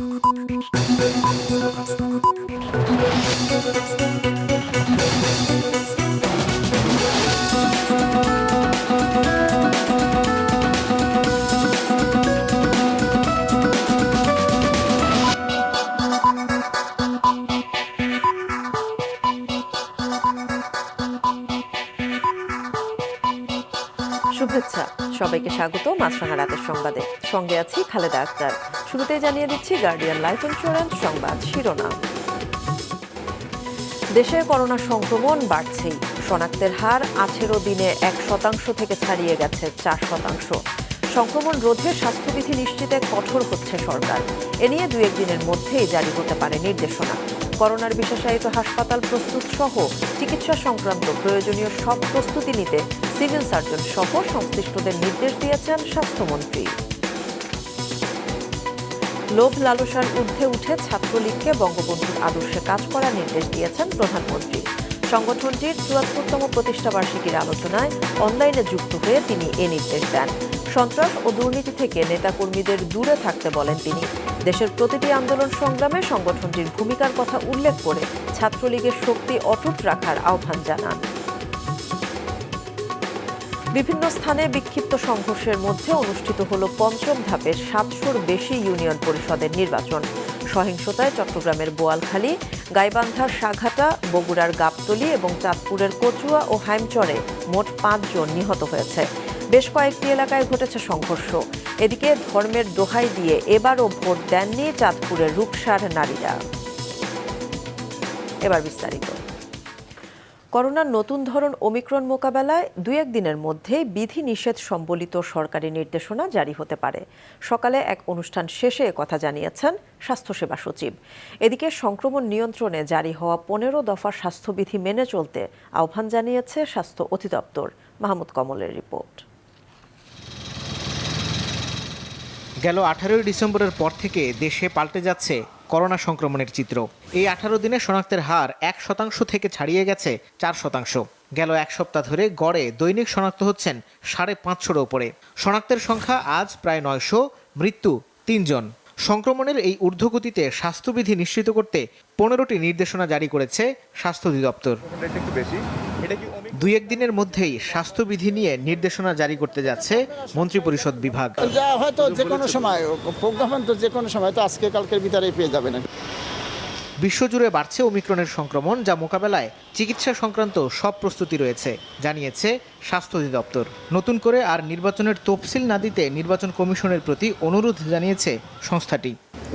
শুভেচ্ছা, সবাইকে স্বাগত মাছরাঙা রাতের সংবাদে। সঙ্গে আছি খালেদা আক্তার। শুরুতেই জানিয়ে দিচ্ছি গার্ডিয়ান লাইফ ইন্স্যুরেন্স সংবাদ শিরোনাম। দেশে করোনা সংক্রমণ বাড়ছেই। শনাক্তের হার 18 দিনে 1% থেকে ছাড়িয়ে গেছে 4%। সংক্রমণ রোধে স্বাস্থ্যবিধি নিশ্চিতে কঠোর হচ্ছে সরকার। এ নিয়ে 2-1 দিনের মধ্যেই জারি হতে পারে নির্দেশনা। করোনার বিশেষায়িত হাসপাতাল প্রস্তুত সহ চিকিৎসা সংক্রান্ত প্রয়োজনীয় সব প্রস্তুতি নিতে সিভিল সার্জন সহ সংশ্লিষ্টদের নির্দেশ দিয়েছেন স্বাস্থ্যমন্ত্রী। লোভ লালসার ঊর্ধ্বে উঠে ছাত্রলীগকে বঙ্গবন্ধুর আদর্শে কাজ করার নির্দেশ দিয়েছেন প্রধানমন্ত্রী। সংগঠনটির ৭৪তম প্রতিষ্ঠাবার্ষিকীর আলোচনায় অনলাইনে যুক্ত হয়ে তিনি এ নির্দেশ দেন। সন্ত্রাস ও দুর্নীতি থেকে নেতাকর্মীদের দূরে থাকতে বলেন তিনি। দেশের প্রতিটি আন্দোলন সংগ্রামে সংগঠনটির ভূমিকার কথা উল্লেখ করে ছাত্রলীগের শক্তি অটুট রাখার আহ্বান জানান। বিভিন্ন স্থানে বিক্ষিপ্ত সংঘর্ষের মধ্যে অনুষ্ঠিত হল পঞ্চম ধাপের ৭০০-র বেশি ইউনিয়ন পরিষদের নির্বাচন। সহিংসতায় চট্টগ্রামের বোয়ালখালী, গাইবান্ধার সাঘাটা, বগুড়ার গাবতলী এবং চাঁদপুরের কচুয়া ও হাইমচরে মোট ৫ জন নিহত হয়েছে। বেশ কয়েকটি এলাকায় ঘটেছে সংঘর্ষ। এদিকে ধর্মের দোহাই দিয়ে এবারও ভোট দেননি চাঁদপুরের রূপসার নারীরা। এবার বিস্তারিত। করোনার নতুন ধরন ওমিক্রন মোকাবেলায় 2-1 দিনের মধ্যেই বিধি নিষেধ সম্বলিত সরকারি নির্দেশনা জারি হতে পারে। সকালে এক অনুষ্ঠান শেষে একথা জানিয়েছেন স্বাস্থ্যসেবা সচিব। এদিকে সংক্রমণ নিয়ন্ত্রণে জারি হওয়া 15 দফা স্বাস্থ্যবিধি মেনে চলতে আহ্বান জানিয়েছে স্বাস্থ্য অধিদপ্তর। মাহমুদ কমলের রিপোর্ট। গেল 18 ডিসেম্বরের পর থেকে দেশে পাল্টে যাচ্ছে করোনা সংক্রমণের চিত্র। এই 18 দিনে শনাক্তের হার 1% থেকে ছাড়িয়ে গেছে 4%। গেল এক সপ্তাহ ধরে গড়ে দৈনিক শনাক্ত হচ্ছেন 550-র ওপরে। শনাক্তের সংখ্যা আজ প্রায় 900, মৃত্যু 3 জন। সংক্রমণের এই ঊর্ধ্বগতিতে স্বাস্থ্যবিধি নিশ্চিত করতে 15টি নির্দেশনা জারি করেছে স্বাস্থ্য অধিদপ্তর। 2-1 দিনের মধ্যেই স্বাস্থ্যবিধি নিয়ে নির্দেশনা জারি করতে যাচ্ছে মন্ত্রিপরিষদ বিভাগ। হয়তো যে কোনো সময় প্রজ্ঞাপন তো যে কোনো সময় তো আজকে কালকের ভিতরেই পেয়ে যাবেন। বিশ্বজুড়ে বাড়ছে ওমিক্রনের সংক্রমণ, যা মোকাবেলায় চিকিৎসা সংক্রান্ত সব প্রস্তুতি রয়েছে জানিয়েছে স্বাস্থ্য অধিদপ্তর। নতুন করে আর নির্বাচনের তফসিল না দিতে নির্বাচন কমিশনের প্রতি অনুরোধ জানিয়েছে সংস্থাটি।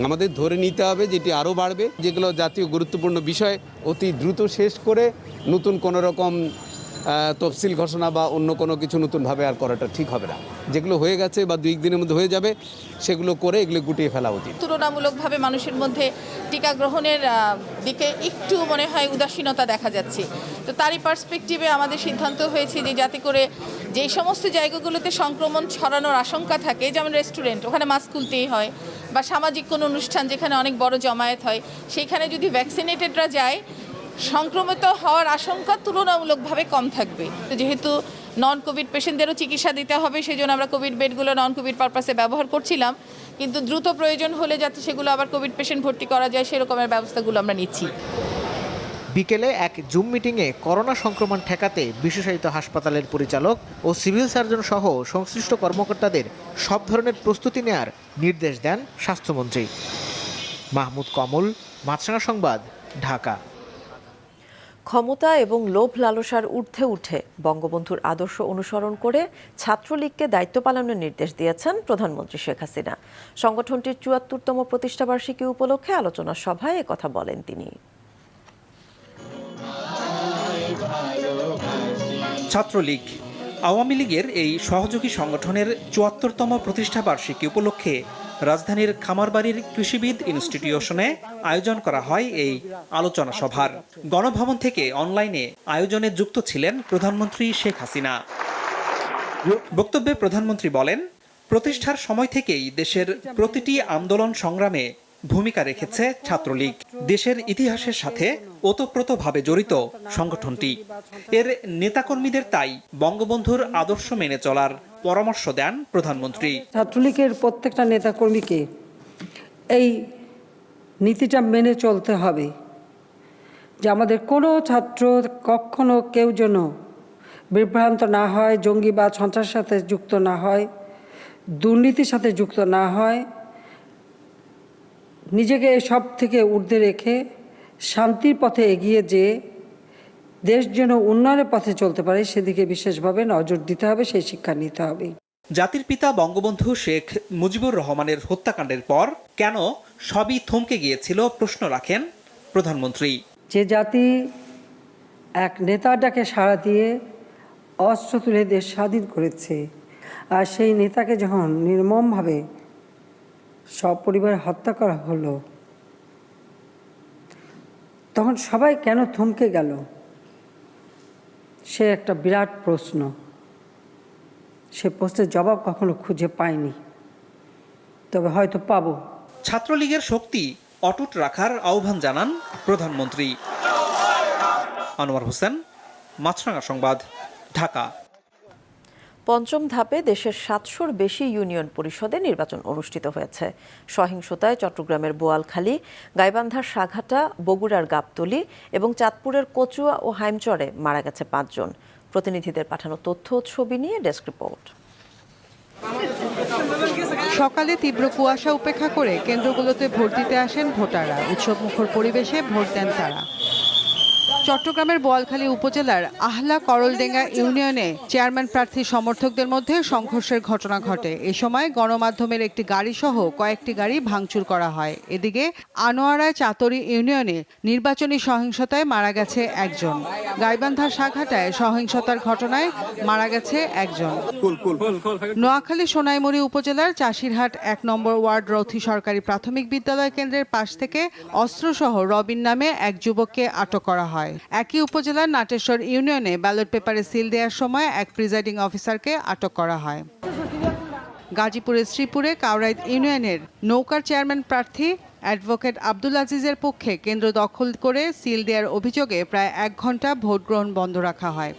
আমাদের ধরে নিতে হবে যেটি আরও বাড়বে। যেগুলো জাতীয় গুরুত্বপূর্ণ বিষয় অতি দ্রুত শেষ করে নতুন কোনো রকম তফসিল ঘোষণা বা অন্য কোনো কিছু নতুনভাবে আর করাটা ঠিক হবে না। যেগুলো হয়ে গেছে বা 2-1 দিনের মধ্যে হয়ে যাবে সেগুলো করে এগুলো গুটিয়ে ফেলা উচিত। তুলনামূলকভাবে মানুষের মধ্যে টিকা গ্রহণের দিকে একটু মনে হয় উদাসীনতা দেখা যাচ্ছে। তো তারই পার্সপেক্টিভে আমাদের সিদ্ধান্ত হয়েছে যে যাতে করে যেই সমস্ত জায়গাগুলোতে সংক্রমণ ছড়ানোর আশঙ্কা থাকে, যেমন রেস্টুরেন্ট, ওখানে মাস্ক খুলতেই হয়, বা সামাজিক কোনো অনুষ্ঠান যেখানে অনেক বড় জমায়েত হয়, সেইখানে যদি ভ্যাকসিনেটেডরা যায় সংক্রমিত হওয়ার আশঙ্কা তুলনামূলকভাবে কম থাকবে। তো যেহেতু নন কোভিড পেশেন্টদেরও চিকিৎসা দিতে হবে, সেই জন্য আমরা কোভিড বেডগুলো নন কোভিড পারপাসে ব্যবহার করছিলাম, কিন্তু দ্রুত প্রয়োজন হলে যাতে সেগুলো আবার কোভিড পেশেন্ট ভর্তি করা যায় সেরকমের ব্যবস্থাগুলো আমরা নিচ্ছি। বিকেলে এক জুম মিটিংয়ে করোনা সংক্রমণ ঠেকাতে বিশেষায়িত হাসপাতালের পরিচালক ও সিভিল সার্জন সহ সংশ্লিষ্ট কর্মকর্তাদের সব ধরনের প্রস্তুতি নেয়ার নির্দেশ দেন স্বাস্থ্যমন্ত্রী। মাহমুদ কমল, মাছরাঙা সংবাদ, ঢাকা। ক্ষমতা এবং লোভ লালসার ঊর্ধ্বে উঠে বঙ্গবন্ধুর আদর্শ অনুসরণ করে ছাত্রলীগকে দায়িত্ব পালনের নির্দেশ দিয়েছেন প্রধানমন্ত্রী শেখ হাসিনা। সংগঠনটির ৭৪তম প্রতিষ্ঠাবার্ষিকী উপলক্ষে আলোচনা সভায় একথা বলেন তিনি। ছাত্রলীগ আওয়ামী লীগের এই সহযোগী সংগঠনের ৭৪তম প্রতিষ্ঠাবার্ষিকী উপলক্ষে রাজধানীর খামারবাড়ির কৃষিবিদ ইনস্টিটিউশনে আয়োজন করা হয় এই আলোচনা সভার। গণভবন থেকে অনলাইনে আয়োজনে যুক্ত ছিলেন প্রধানমন্ত্রী শেখ হাসিনা। বক্তব্যে প্রধানমন্ত্রী বলেন, প্রতিষ্ঠার সময় থেকেই দেশের প্রতিটি আন্দোলন সংগ্রামে ভূমিকা রেখেছে ছাত্রলীগ। দেশের ইতিহাসের সাথে ওতপ্রোতভাবে জড়িত সংগঠনটি। এর নেতাকর্মীদের তাই বঙ্গবন্ধুর আদর্শ মেনে চলার পরামর্শ দেন প্রধানমন্ত্রী। ছাত্রলীগের প্রত্যেকটা নেতাকর্মীকে এই নীতিটা মেনে চলতে হবে যে আমাদের কোনো ছাত্র কখনো কেউ যেন বিভ্রান্ত না হয়, জঙ্গিবাদ সন্ত্রাসের সাথে যুক্ত না হয়, দুর্নীতির সাথে যুক্ত না হয়, নিজেকে সব থেকে ঊর্ধ্বে রেখে শান্তির পথে এগিয়ে যেয়ে দেশ যেন উন্নয়নের পথে চলতে পারে সেদিকে বিশেষভাবে নজর দিতে হবে, সেই শিক্ষা নিতে হবে। জাতির পিতা বঙ্গবন্ধু শেখ মুজিবুর রহমানের হত্যাকাণ্ডের পর কেন সবই থমকে গিয়েছিল প্রশ্ন রাখেন প্রধানমন্ত্রী। যে জাতি এক নেতার ডাকে সাড়া দিয়ে অস্ত্র তুলে দেশ স্বাধীন করেছে, আর সেই নেতাকে যখন নির্মমভাবে সপরিবারে হত্যা করা হলো, তখন সবাই কেন থমকে গেল? সে একটা বিরাট প্রশ্ন। সে প্রশ্নের জবাব কখনো খুঁজে পাইনি, তবে হয়তো পাবো। ছাত্রলীগের শক্তি অটুট রাখার আহ্বান জানান প্রধানমন্ত্রী। আনোয়ার হোসেন, মাছরাঙা সংবাদ, ঢাকা। পঞ্চম ধাপে দেশের ৭০০-র বেশি ইউনিয়ন পরিষদে নির্বাচন অনুষ্ঠিত হয়েছে। সহিংসতায় চট্টগ্রামের বোয়ালখালী, গাইবান্ধার সাঘাটা, বগুড়ার গাবতলী এবং চাঁদপুরের কচুয়া ও হাইমচরে মারা গেছে ৫ জন। প্রতিনিধিদের পাঠানো তথ্য ও ছবি নিয়ে ডেস্ক রিপোর্ট। সকালে তীব্র কুয়াশা উপেক্ষা করে কেন্দ্রগুলোতে ভোট দিতে আসেন ভোটাররা। উৎসবমুখর পরিবেশে ভোট দেন তারা। চট্টগ্রামের বোয়ালখালী উপজেলার আহলা করলডেঙ্গা ইউনিয়নে চেয়ারম্যান প্রার্থী সমর্থকদের মধ্যে সংঘর্ষের ঘটনা ঘটে। এ সময় গণমাধ্যমের একটি গাড়িসহ কয়েকটি গাড়ি ভাঙচুর করা হয়। এদিকে আনোয়ারায় চাতরি ইউনিয়নে নির্বাচনী সহিংসতায় মারা গেছে একজন। গাইবান্ধার সাঘাটায় সহিংসতার ঘটনায় মারা গেছে একজন। নোয়াখালী সোনাইমুড়ি উপজেলার চাষিরহাট ১ নম্বর ওয়ার্ড রথী সরকারি প্রাথমিক বিদ্যালয় কেন্দ্রের পাশ থেকে অস্ত্রসহ রবিন নামে এক যুবককে আটক করা হয়। একই উপজেলার নাটেশ্বর ইউনিয়নে ব্যালট পেপারে সিল দেওয়ার সময় এক প্রিজাইডিং অফিসারকে আটক করা হয়। গাজীপুরের শ্রীপুরে কাউরাইদ ইউনিয়নের নৌকার চেয়ারম্যান প্রার্থী অ্যাডভোকেট আব্দুল আজিজের পক্ষে কেন্দ্র দখল করে সিল দেওয়ার অভিযোগে প্রায় ১ ঘণ্টা ভোট গ্রহণ বন্ধ রাখা হয়।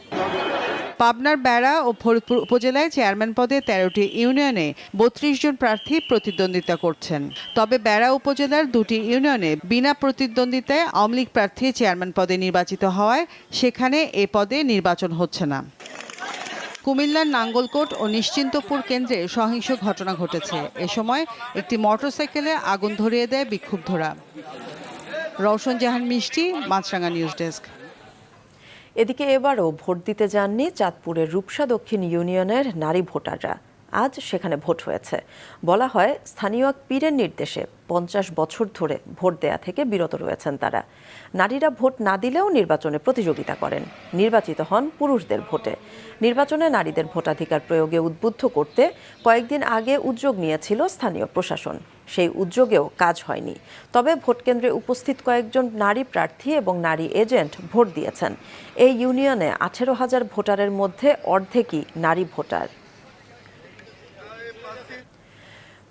পাবনার বেড়া ও ফরিদপুর উপজেলায় চেয়ারম্যান পদে ১৩টি ইউনিয়নে ৩২ জন প্রার্থী প্রতিদ্বন্দ্বিতা করছেন। তবে বেড়া উপজেলার ২টি ইউনিয়নে বিনা প্রতিদ্বন্দ্বিতায় আওয়ামী লীগ প্রার্থী চেয়ারম্যান পদে নির্বাচিত হওয়ায় সেখানে এ পদে নির্বাচন হচ্ছে না। কুমিল্লার নাঙ্গলকোট ও নিশ্চিন্তপুর কেন্দ্রে সহিংস ঘটনা ঘটেছে। এ সময় একটি মোটরসাইকেলে আগুন ধরিয়ে দেয় বিক্ষুব্ধরা। রওশন জাহান মিষ্টি, মাছরাঙা নিউজ ডেস্ক। এদিকে এবারও ভোট দিতে যাননি চাঁদপুরের রূপসা দক্ষিণ ইউনিয়নের নারী ভোটাররা। আজ সেখানে ভোট হয়েছে। বলা হয়, স্থানীয় এক পীরের নির্দেশে ৫০ বছর ধরে ভোট দেয়া থেকে বিরত রয়েছেন তারা। নারীরা ভোট না দিলেও নির্বাচনে প্রতিযোগিতা করেন। নির্বাচিত হন পুরুষদের ভোটে। নির্বাচনে নারীদের ভোটাধিকার প্রয়োগে উদ্বুদ্ধ করতে কয়েকদিন আগে উদ্যোগ নিয়েছিল স্থানীয় প্রশাসন। সেই উদ্যোগেও কাজ হয়নি। তবে ভোটকেন্দ্রে উপস্থিত কয়েকজন নারী প্রার্থী এবং নারী এজেন্ট ভোট দিয়েছেন। এই ইউনিয়নে ১৮,০০০ ভোটারের মধ্যে অর্ধেকই নারী ভোটার।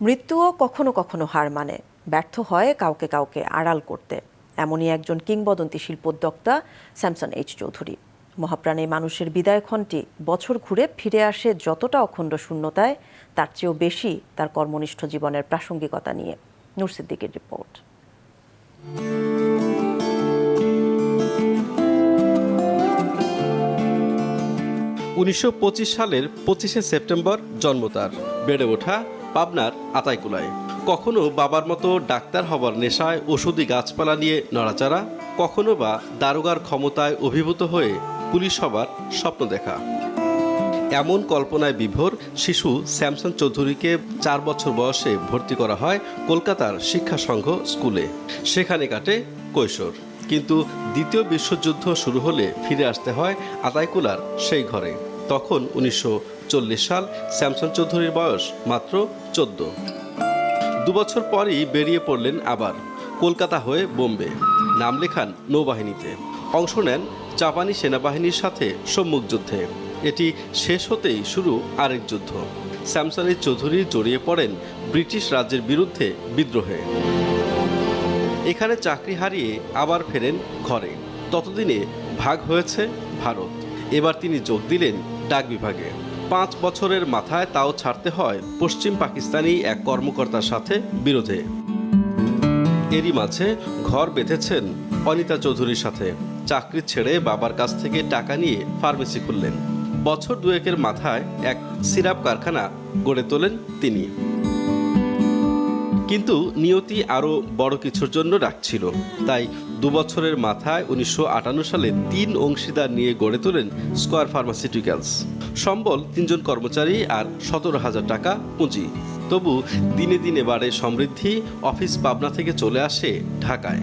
মৃত্যুও কখনো কখনো হার মানে, ব্যর্থ হয় কাউকে কাউকে আড়াল করতে। এমনই একজন কিংবদন্তি শিল্পোদ্যোক্তা স্যামসন এইচ চৌধুরী। মহাপ্রাণে মানুষের বিদায়ক্ষণটি বছর ঘুরে ফিরে আসে যতটা অখণ্ড শূন্যতায়, তার চেয়েও বেশি তার কর্মনিষ্ঠ জীবনের প্রাসঙ্গিকতা নিয়ে। নূর সিদ্দিকের রিপোর্ট। ১৯২৫ সালের ২৫শে সেপ্টেম্বর জন্ম তার। বেড়ে ওঠা পাবনার আতাইকুলায়। কখনো বাবার মতো ডাক্তার হবার নেশায় ওষুধি গাছপালা নিয়ে নড়াচড়া, কখনো বা দারোগার ক্ষমতায় অভিভূত হয়ে পুলিশ হবার স্বপ্ন দেখা। এমন কল্পনায় বিভোর শিশু স্যামসন চৌধুরীকে ৪ বছর বয়সে ভর্তি করা হয় কলকাতার শিক্ষা সংঘ স্কুলে। সেখানে কাটে কৈশোর। কিন্তু দ্বিতীয় বিশ্বযুদ্ধ শুরু হলে ফিরে আসতে হয় আতাইকুলার সেই ঘরে। তখন ১৯৪০ সাল। স্যামসন চৌধুরীর বয়স মাত্র ১৪। ২ বছর পরই বেরিয়ে পড়লেন আবার কলকাতা হয়ে বোম্বে। নাম লেখান নৌবাহিনীতে। অংশ নেন জাপানি সেনাবাহিনীর সাথে সম্মুখ যুদ্ধে। এটি শেষ হতেই শুরু আরেক যুদ্ধ। স্যামসন চৌধুরী জড়িয়ে পড়েন ব্রিটিশ রাজ্যের বিরুদ্ধে বিদ্রোহে। এখানে চাকরি হারিয়ে আবার ফেরেন ঘরে। ততদিনে ভাগ হয়েছে ভারত। এবার তিনি যোগ দিলেন ডাক বিভাগে। ৫ বছরের মাথায় তাও ছাড়তে হয় পশ্চিম পাকিস্তানি এক কর্মকর্তার সাথে বিরোধে। এরই মাঝে ঘর বেঁধেছেন অনিতা চৌধুরীর সাথে। চাকরি ছেড়ে বাবার কাছ থেকে টাকা নিয়ে ফার্মেসি খুললেন। বছর দুয়েকের মাথায় এক সিরাপ কারখানা গড়ে তোলেন তিনি। কিন্তু নিয়তি আরও বড় কিছুর জন্য ডাকছিল। তাই 2 বছরের মাথায় 1958 সালে 3 অংশীদার নিয়ে গড়ে তোলেন স্কয়ার ফার্মাসিউটিক্যালস। সম্বল 3 জন কর্মচারী আর 17,000 টাকা পুঁজি। তবু দিনে দিনে বাড়ে সমৃদ্ধি। অফিস পাবনা থেকে চলে আসে ঢাকায়।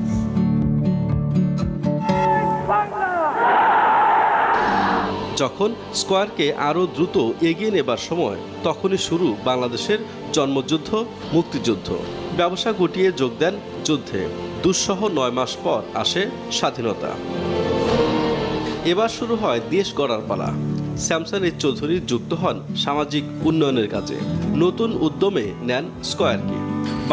যখন স্কয়ারকে আরও দ্রুত এগিয়ে নেবার সময়, তখনই শুরু বাংলাদেশের জন্মযুদ্ধ, মুক্তিযুদ্ধ। ব্যবসা গুটিয়ে যোগ দেন যুদ্ধে। দুঃসহ 9 মাস পর আসে স্বাধীনতা। এবার শুরু হয় দেশ গড়ার পালা। স্যামসন এইচ চৌধুরী যুক্ত হন সামাজিক উন্নয়নের কাজে। নতুন উদ্যমে নেন স্কয়ারকে।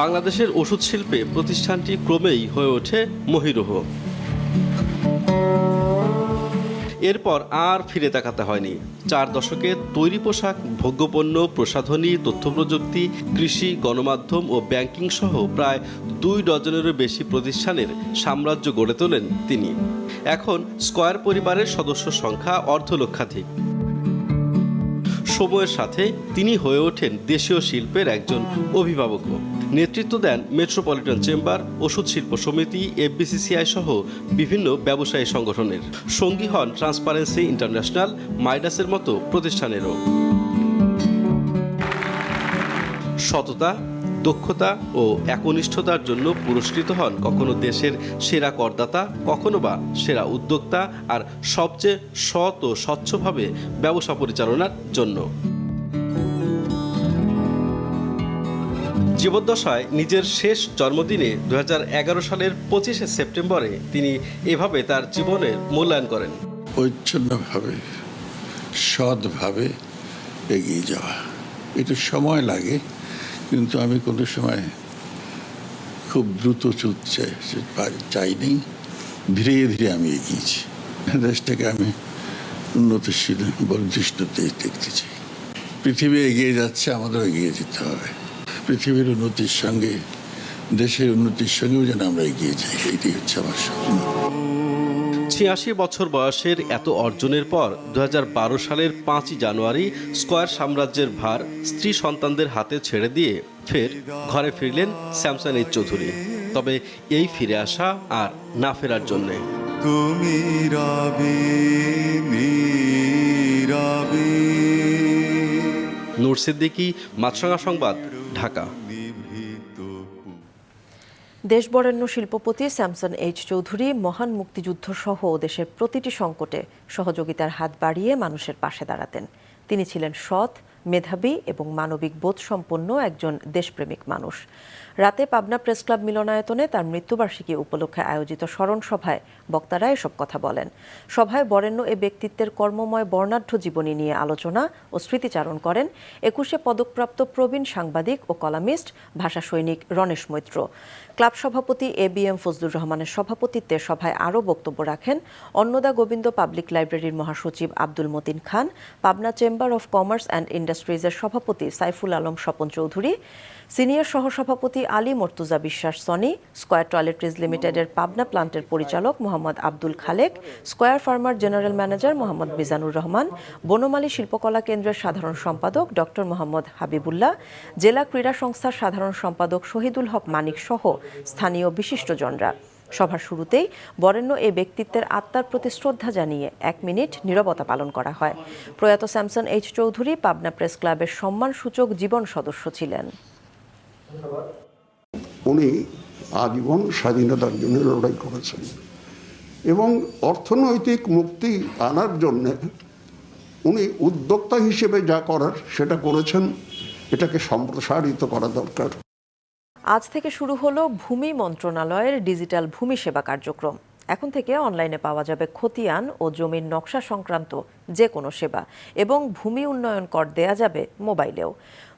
বাংলাদেশের ওষুধ শিল্পে প্রতিষ্ঠানটি ক্রমেই হয়ে ওঠে মহীরুহ। এরপর আর ফিরে তাকাতে হয়নি। 4 দশকে তৈরি পোশাক, ভোগ্যপণ্য, প্রসাধনী, তথ্য প্রযুক্তি, কৃষি, গণমাধ্যম ও ব্যাংকিং সহ প্রায় 2 ডজনেরও বেশি প্রতিষ্ঠানের সাম্রাজ্য গড়ে তোলেন তিনি। এখন স্কয়ার পরিবারের সদস্য সংখ্যা অর্ধলক্ষাধিক। সময়ের সাথে তিনি হয়ে ওঠেন দেশীয় শিল্পের একজন অভিভাবকও। নেতৃত্ব দেন মেট্রোপলিটন চেম্বার, ওষুধ শিল্প সমিতি, এফবিসিসিআই সহ বিভিন্ন ব্যবসায়ী সংগঠনের। সঙ্গী হন ট্রান্সপারেন্সি ইন্টারন্যাশনাল, মাইডাসের মতো প্রতিষ্ঠানেরও। সততা, দক্ষতা ও একনিষ্ঠতার জন্য পুরস্কৃত হন কখনো দেশের সেরা করদাতা, কখনো বা সেরা উদ্যোক্তা, আর সবচেয়ে সৎ ও স্বচ্ছভাবে ব্যবসা পরিচালনার জন্য। জীবদ্দশায় নিজের শেষ জন্মদিনে 2011 সালের 25শে সেপ্টেম্বরে তিনি এভাবে তার জীবনের মূল্যায়ন করেন। পরিচ্ছন্নভাবে, সৎভাবে এগিয়ে যাওয়া। একটু সময় লাগে, কিন্তু আমি কোনো সময় খুব দ্রুত চলতে চাইনি। ধীরে ধীরে আমি এগিয়েছি। দেশটাকে আমি উন্নতশীল বর্ধিষ্ণুতে দেখতে চাই। পৃথিবী এগিয়ে যাচ্ছে, আমাদেরও এগিয়ে যেতে হবে। পৃথিবীর উন্নতির সঙ্গে, দেশের উন্নতির সঙ্গেও যেন আমরা এগিয়ে যাই, এটাই হচ্ছে আমার স্বপ্ন। 86 বছর বয়সের এত অর্জনের পর 2012 সালের 5ই জানুয়ারি স্কয়ার সাম্রাজ্যের ভার স্ত্রী সন্তানদের হাতে ছেড়ে দিয়ে ফের ঘরে ফিরলেন স্যামসন এইচ চৌধুরী। তবে এই ফিরে আসা আর না ফেরার জন্যে। নূর সিদ্দিকী, মাছরাঙা সংবাদ, ঢাকা। দেশবরেণ্য শিল্পপতি স্যামসন এইচ চৌধুরী মহান মুক্তিযুদ্ধ সহ দেশের প্রতিটি সংকটে সহযোগিতার হাত বাড়িয়ে মানুষের পাশে দাঁড়াতেন। তিনি ছিলেন সৎ, মেধাবী এবং মানবিক বোধসম্পন্ন একজন দেশপ্রেমিক মানুষ। রাতে পাবনা প্রেস ক্লাব মিলনায়তনে তার মৃত্যুবার্ষিকী উপলক্ষে আয়োজিত স্মরণ সভায় বক্তারা এসব কথা বলেন। সভায় বরেণ্য এ ব্যক্তিত্বের কর্মময় বর্ণাঢ্য জীবনী নিয়ে আলোচনা ও স্মৃতিচারণ করেন 21শে পদকপ্রাপ্ত প্রবীণ সাংবাদিক ও কলামিস্ট ভাষা সৈনিক রণেশ মৈত্র। ক্লাব সভাপতি ABM ফজলুর রহমানের সভাপতিত্বে সভায় আরও বক্তব্য রাখেন অন্নদা গোবিন্দ পাবলিক লাইব্রেরির মহাসচিব Abdul Motin Khan, Pabna chamber of commerce and ইন্ডাস্ট্রিজের সভাপতি সাইফুল আলম স্বপন চৌধুরী, সিনিয়র সহসভাপতি আলী মর্তুজা বিশ্বাস সনি, স্কয়ার টয়লেট্রিজ লিমিটেডের পাবনা প্লান্টের পরিচালক মোহাম্মদ আব্দুল খালেক, স্কয়ার ফার্মার জেনারেল ম্যানেজার মোহাম্মদ মিজানুর রহমান, বনমালী শিল্পকলা কেন্দ্রের সাধারণ সম্পাদক ডক্টর মোহাম্মদ হাবিবুল্লাহ, জেলা ক্রীড়া সংস্থার সাধারণ সম্পাদক শহীদুল হক মানিক সহ স্থানীয় বিশিষ্টজনরা। সভার শুরুতেই বরেণ্য এই ব্যক্তিত্বের আত্মার প্রতি শ্রদ্ধা জানিয়ে 1 মিনিট নীরবতা পালন করা হয়। প্রয়াত Samson H Chowdhury Pabna press ক্লাবের সম্মানসূচক জীবন সদস্য ছিলেন। উনি আজীবন স্বাধীনতার জন্য লড়াই করেছেন এবং অর্থনৈতিক মুক্তি আনার জন্য উনি উদ্যোক্তা হিসেবে যা করার সেটা করেছেন। এটাকে সম্প্রসারিত করা দরকার। আজ থেকে শুরু হলো ভূমি মন্ত্রণালয়ের ডিজিটাল ভূমি সেবা কার্যক্রম। এখন থেকে অনলাইনে পাওয়া যাবে খতিয়ান ও জমির নকশা সংক্রান্ত যে কোনো সেবা এবং ভূমি উন্নয়ন কর দেয়া যাবে মোবাইলেও।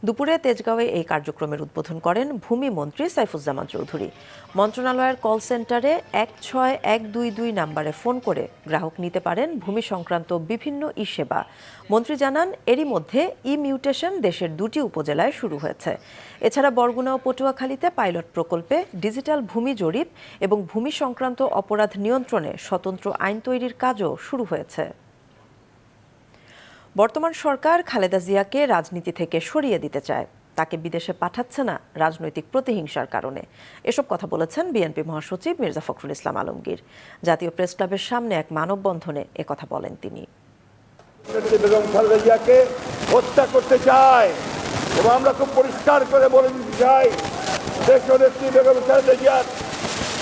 দুপুরে তেজগাঁওয়ে এই কার্যক্রমের উদ্বোধন করেন ভূমি মন্ত্রী সাইফুজ্জামান চৌধুরী। মন্ত্রণালয়ের কল সেন্টারে 16122 নম্বরে ফোন করে গ্রাহক নিতে পারেন ভূমি সংক্রান্ত বিভিন্ন সেবা। মন্ত্রী জানান, এরই মধ্যে মিউটেশন দেশের 2টি উপজেলায় শুরু হয়েছে। এছাড়া বরগুনা ও পটুয়াখালীতে পাইলট প্রকল্পে ডিজিটাল ভূমি জরিপ এবং ভূমি সংক্রান্ত অপরাধ নিয়ন্ত্রণে স্বতন্ত্র আইন তৈরির কাজও শুরু হয়েছে। বর্তমান সরকার খালেদা জিয়াকে রাজনীতি থেকে সরিয়ে দিতে চায়, তাকে বিদেশে পাঠাচ্ছে না রাজনৈতিক প্রতিহিংসার কারণে। এসব কথা বলেছেন বিএনপি মহাসচিব মির্জা ফখরুল ইসলাম আলমগীর। জাতীয় প্রেস ক্লাবের সামনে এক মানববন্ধনে একথা বলেন তিনি। বেগম খালেদা জিয়াকে হত্যা করতে চায় এবং আমরা খুব পরিষ্কার করে বলে দিতে চাই, দেশনেত্রী বেগম খালেদা জিয়ার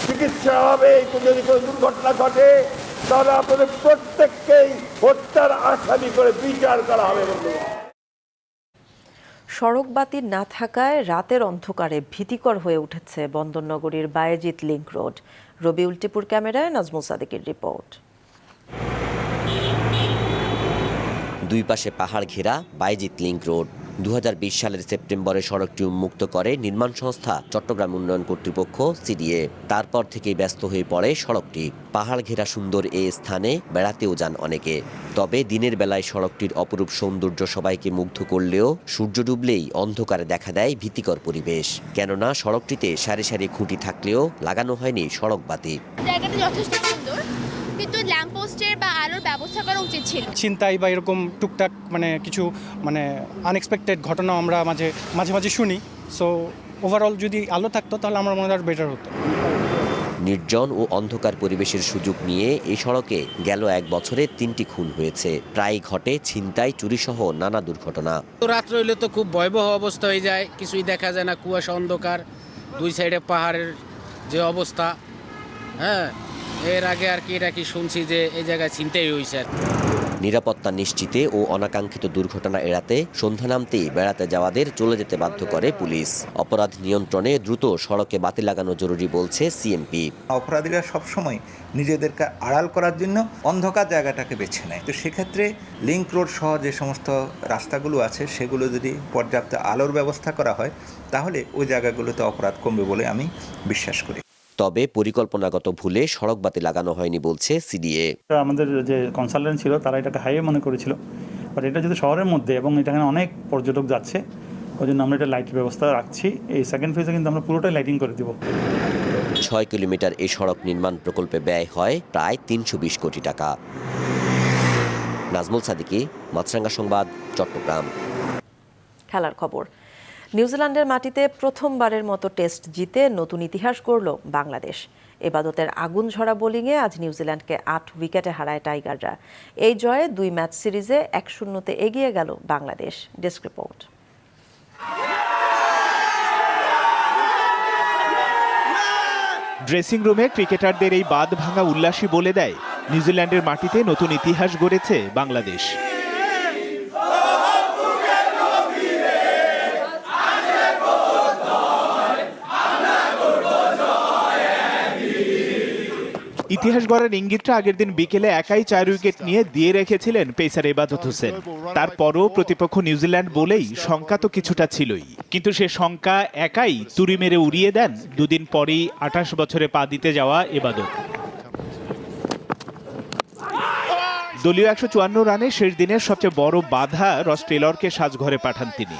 চিকিৎসা হবে, যদি কোনো দুর্ঘটনা ঘটে তাহলে আপনাদের প্রত্যেককেই হত্যার আসামি করে বিচার করা হবে। সড়ক বাতি না থাকায় রাতের অন্ধকারে ভীতিকর হয়ে উঠেছে বন্দরনগরীর বায়েজিদ লিংক রোড। রবিউল টিপুর ক্যামেরায় নাজমুল সাদিকের রিপোর্ট। দুই পাশে পাহাড় ঘেরা বায়েজিদ লিংক রোড। 2020 সালের সেপ্টেম্বরে সড়কটি উন্মুক্ত করে নির্মাণ সংস্থা চট্টগ্রাম উন্নয়ন কর্তৃপক্ষ সিডিএ। তারপর থেকেই ব্যস্ত হয়ে পড়ে সড়কটি। পাহাড় ঘেরা সুন্দর এই স্থানে বেড়াতেও যান অনেকে। তবে দিনের বেলায় সড়কটির অপরূপ সৌন্দর্য সবাইকে মুগ্ধ করলেও সূর্য ডুবলেই অন্ধকারে দেখা দেয় ভীতিকর পরিবেশ। কেননা সড়কটিতে সারি সারি খুঁটি থাকলেও লাগানো হয়নি সড়ক বাতি। জায়গাটা যথেষ্ট সুন্দর, কিন্তু ল্যাম্পপোস্টের বা আলোর ব্যবস্থা করা উচিত ছিল। ছিনতাই বা এরকম টুকটাক কিছু আনএক্সপেক্টেড ঘটনা আমরা মাঝে মাঝে শুনি। সো ওভারঅল যদি আলো থাকতো তাহলে আমার মনে হয় বেটার হতো। নির্জন ও অন্ধকার পরিবেশের সুযোগ নিয়ে এই সড়কে গেল 1 বছরে 3টি খুন হয়েছে। প্রায় ঘটে ছিনতাই, চুরিসহ নানা দুর্ঘটনা। রাত্রে হইলে তো খুব ভয়াবহ অবস্থা হয়ে যায়, কিছুই দেখা যায় না, কুয়াশা অন্ধকার, দুই সাইডে পাহাড়ের যে অবস্থা। হ্যাঁ, এর আগে এটা কি শুনছি যে এই জায়গায় ছিনতাই হয়েছে। নিরাপত্তা নিশ্চিতে ও অনাকাঙ্ক্ষিত দুর্ঘটনা এড়াতে সন্ধ্যা নামতেই বেড়াতে যাওয়াদের চলে যেতে বাধ্য করে পুলিশ। অপরাধ নিয়ন্ত্রণে দ্রুত সড়কে বাতি লাগানো জরুরি বলছে সিএমপি। অপরাধীরা সবসময় নিজেদেরকে আড়াল করার জন্য অন্ধকার জায়গাটাকে বেছে নেয়। তো সেক্ষেত্রে লিংক রোড সহ যে সমস্ত রাস্তাগুলো আছে সেগুলো যদি পর্যাপ্ত আলোর ব্যবস্থা করা হয় তাহলে ওই জায়গাগুলোতে অপরাধ কমবে বলে আমি বিশ্বাস করি। তবে পরিকল্পনাগত ভুলে সড়ক বাতি লাগানো হয়নি বলছে সিডিএ। আমাদের যে কনসালটেন্ট ছিল তারা এটাকে হাইওয়ে মনে করেছিল, বাট এটা যেহেতু শহরের মধ্যে এবং এখানে অনেক পর্যটক যাচ্ছে, ওই জন্য আমরা এটা লাইটের ব্যবস্থা রাখছি। এই সেকেন্ড ফেজে কিন্তু আমরা পুরোটাই লাইটিং করে দেব। 6 কিলোমিটার এই সড়ক নির্মাণ প্রকল্পে ব্যয় হয় প্রায় 320 কোটি টাকা। নাজমুল সাদিকি, মাছরাঙ্গা সংবাদ, চট্টগ্রাম। খেলার খবর। নিউজিল্যান্ডের মাটিতে প্রথমবারের মতো টেস্ট জিতে নতুন ইতিহাস গড়ল বাংলাদেশ। এবাদতের আগুন ঝরা বোলিংয়ে আজ নিউজিল্যান্ডকে 8 উইকেটে হারায় টাইগাররা। এই জয়ে 2 ম্যাচ সিরিজে 1-0 এগিয়ে গেল বাংলাদেশ। Desk report. ড্রেসিং রুমে ক্রিকেটারদের এই বাঁধ ভাঙা উল্লাসই বলে দেয় নিউজিল্যান্ডের মাটিতে নতুন ইতিহাস গড়েছে বাংলাদেশ। ইতিহাস গড়ার ইঙ্গিতটা আগের দিন বিকেলে একাই 4 উইকেট নিয়ে দিয়ে রেখেছিলেন পেসার ইবাদত হোসেন। তারপরও প্রতিপক্ষ নিউজিল্যান্ড বলেই শঙ্কা তো কিছুটা ছিলই, কিন্তু সে শঙ্কা একাই তুড়ি মেরে উড়িয়ে দেন 2 দিন পরেই 28 বছরে পা দিতে যাওয়া ইবাদত। দলীয় 154 রানে শেষ দিনের সবচেয়ে বড় বাধা রস টেলরকে সাজঘরে পাঠান তিনি।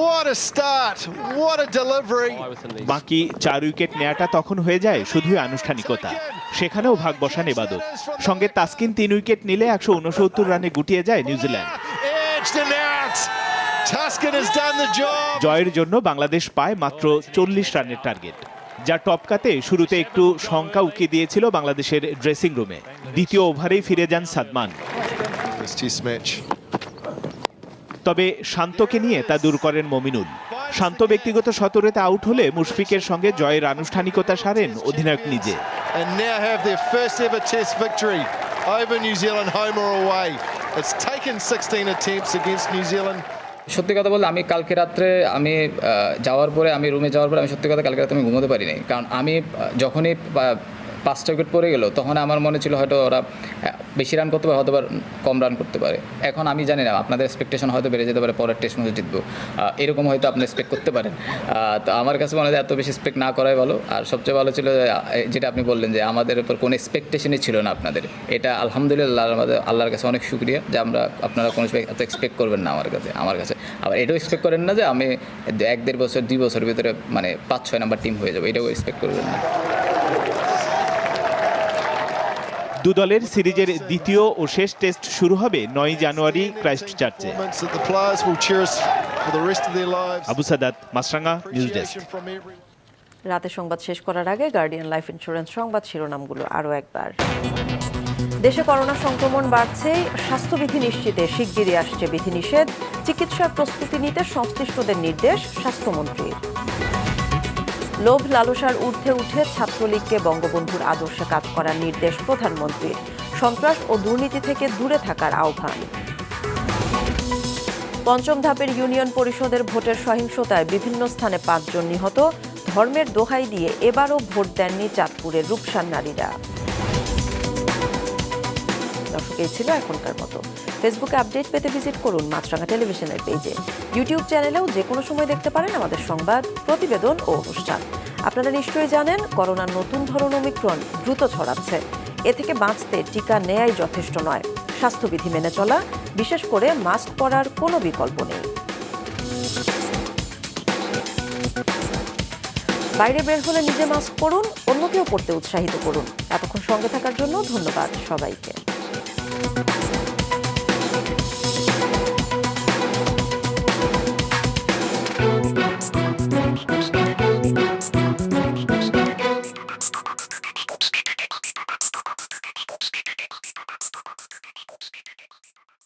What a start! What a delivery! বাকি 4 উইকেট নেয়াটা তখন হয়ে যায় শুধুই আনুষ্ঠানিকতা। সেখানেও ভাগ বসান ইবাদত। সঙ্গে তাসকিন 3 উইকেট নিলে 169 রানে গুটিয়ে যায় নিউজিল্যান্ড। জয়ের জন্য বাংলাদেশ পায় মাত্র 40 রানের টার্গেট, যা টপকাতে শুরুতে একটু শঙ্কা উকি দিয়েছিল বাংলাদেশের ড্রেসিং রুমে। দ্বিতীয় ওভারেই ফিরে যান সাদমান। তবে শান্তকে নিয়ে তা দূর করেন মমিনুল। শান্ত ব্যক্তিগত শতরানে আউট হলে মুশফিকের সঙ্গে জয়ের আনুষ্ঠানিকতা সারেন অধিনায়ক নিজে। সত্যি কথা বলতে আমি কালকে রাত্রে রুমে যাওয়ার পরে আমি সত্যি কথা কালকে রাতে আমি ঘুমোতে পারি নাই, কারণ আমি যখনই 5টা উইকেট পড়ে গেল, তখন আমার মনে ছিল হয়তো ওরা বেশি রান করতে পারে, হয়তো কম রান করতে পারে। এখন আমি জানি না, আপনাদের এক্সপেকটেশন হয়তো বেড়ে যেতে পারে, পরের টেস্ট ম্যাচে জিতবো, এরকম হয়তো আপনি এক্সপেক্ট করতে পারেন। তো আমার কাছে মনে হয় এত বেশি এক্সপেক্ট না করাই ভালো। আর সবচেয়ে ভালো ছিল যেটা আপনি বললেন যে আমাদের উপর কোনো এক্সপেকটেশনই ছিল না আপনাদের, এটা আলহামদুলিল্লাহ আল্লাহর কাছে অনেক শুকরিয়া যে আপনারা কোনো এত এক্সপেক্ট করবেন না আমার কাছে। আবার এটাও এক্সপেক্ট করেন না যে আমি 1-1.5 বছর 2 বছরের ভিতরে মানে 5-6 নাম্বার টিম হয়ে যাবো, এটাও এক্সপেক্ট করবেন না। দু দলের সিরিজের দ্বিতীয় ও শেষ টেস্ট শুরু হবে 9 জানুয়ারি ক্রাইস্টচার্চে। আবু সাদাত, মাছরাঙা, নিউজ ডেস্ক। রাতে সংবাদ শেষ করার আগে গার্ডিয়ান লাইফ ইন্স্যুরেন্স সংবাদ শিরোনামগুলো আরও একবার। দেশে করোনা সংক্রমণ বাড়ছে, স্বাস্থ্যবিধি নিশ্চিতে শিগগিরই আসছে বিধিনিষেধ, চিকিৎসার প্রস্তুতি নিতে সংশ্লিষ্টদের নির্দেশ স্বাস্থ্যমন্ত্রীর। লোভ লালসার ঊর্ধ্বে উঠে ছাত্রলীগকে বঙ্গবন্ধুর আদর্শে কাজ করার নির্দেশ প্রধানমন্ত্রীর, সন্ত্রাস ও দুর্নীতি থেকে দূরে থাকার আহ্বান। পঞ্চম ধাপের ইউনিয়ন পরিষদের ভোটের সহিংসতায় বিভিন্ন স্থানে 5 জন নিহত, ধর্মের দোহাই দিয়ে এবারও ভোট দেননি চাঁদপুরের রূপসার নারীরা। দর্শক, এই ছিল এখনকার মতো। ফেসবুকে আপডেট পেতে ভিজিট করুন মাছরাঙা টেলিভিশনের পেজে। ইউটিউব চ্যানেলেও যে কোনো সময় দেখতে পারেন আমাদের সংবাদ, প্রতিবেদন ও অনুষ্ঠান। আপনারা নিশ্চয়ই জানেন, করোনার নতুন ধরন ওমিক্রন দ্রুত ছড়াচ্ছে। এ থেকে বাঁচতে টিকা নেয়াই যথেষ্ট নয়, স্বাস্থ্যবিধি মেনে চলা, বিশেষ করে মাস্ক পরার কোনো বিকল্প নেই। বাইরে বের হলে নিজে মাস্ক পরুন, অন্যকেও পরতে উৎসাহিত করুন। এতক্ষণ সঙ্গে থাকার জন্য ধন্যবাদ সবাইকে।